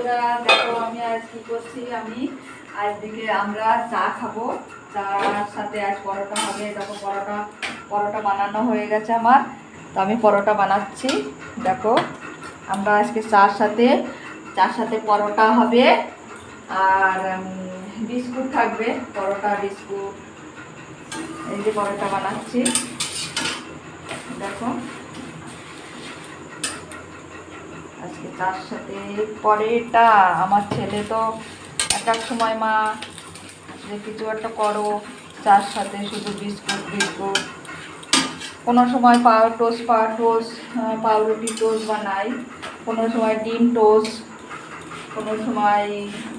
বন্ধুরা দেখো আমি আজ কি করছি। আমি আজকে আমরা চা খাবো, চার সাথে আজ পরোটা হবে। দেখো পরোটা বানানো হয়ে গেছে আমার, তো আমি পরোটা বানাচ্ছি। দেখো আমরা আজকে চার সাথে পরোটা হবে আর বিস্কুট থাকবে, পরোটা বিস্কুট। এই যে পরোটা বানাচ্ছি দেখো আজকে তার সাথে পরেটা। আমার ছেলে তো এক এক সময় মা যে কিছু একটা করো, চার সাথে শুধু বিস্কুট, কোনো সময় পাউরুটি টোস্ট বানাই, কোনো সময় ডিম টোস্ট, কোনো সময়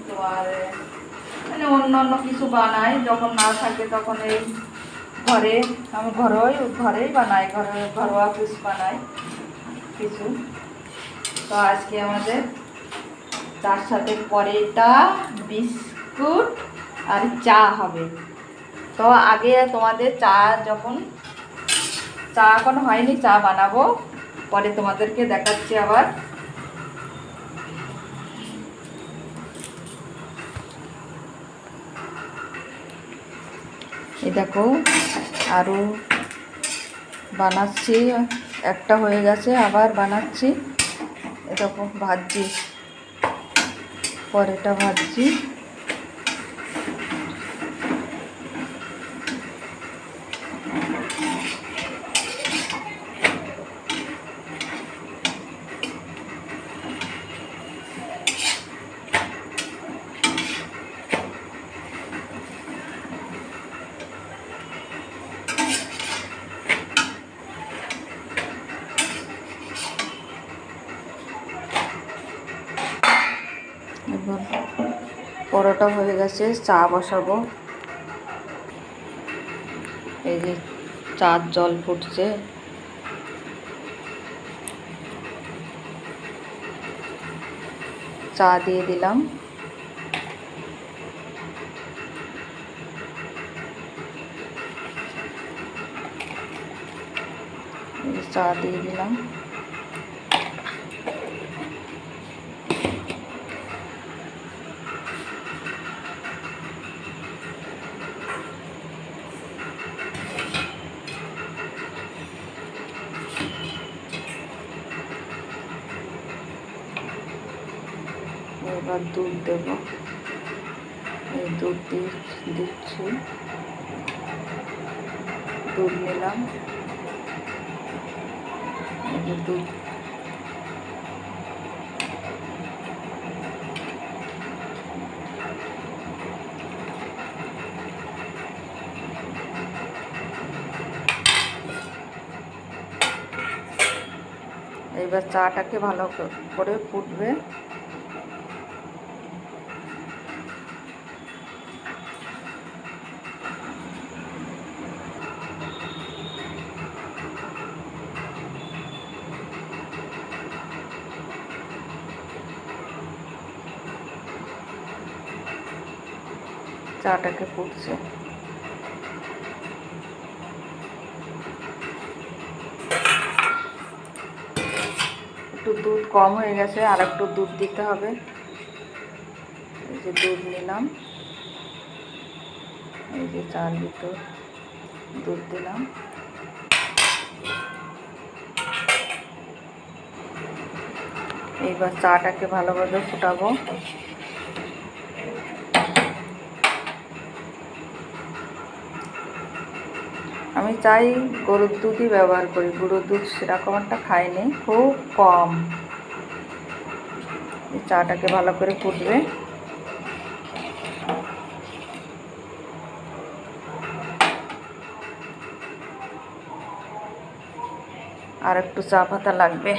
তোমার মানে অন্য কিছু বানাই। যখন না থাকে তখন এই আমি ঘরেই বানাই, ঘরোয়া কিছু বানাই কিছু। তো আজকে আমাদের তার সাথে পরোটা বিস্কুট আর চা হবে। তো আগে তোমাদের চা এখন হয়নি, চা বানাবো, পরে তোমাদেরকে দেখাচ্ছি আবার। এই দেখো আরও বানাচ্ছি, একটা হয়ে গেছে আবার বানাচ্ছি। এরকম ভাজছি, পরেটা ভাজছি। এবার পরোটা হয়ে গেছে, চা বসাবো। এই যে চার জল ফুটছে, চা দিয়ে দিলাম। চা দিয়ে দিলাম। এবার দুধ দেব, এই দুধ দিচ্ছি, দুধ নিলাম। দুধ এবার চাটাকে ভালো করে ফুটবে। চাটাকে ফুটছে, একটু দুধ কম হয়ে গেছে, আর একটু দুধ দিতে হবে। এই যে দুধ নিলাম, এই যে চার লিটার দুধ দিলাম। এইবার চাটাকে ভালোভাবে ফুটাবো। আমি চাই গরুর দুধই ব্যবহার করি, গরুর দুধ সেরকম একটা খাইনি, খুব কম। এই চাটাকে ভালো করে ফুটবে। আর একটু চা পাতা লাগবে।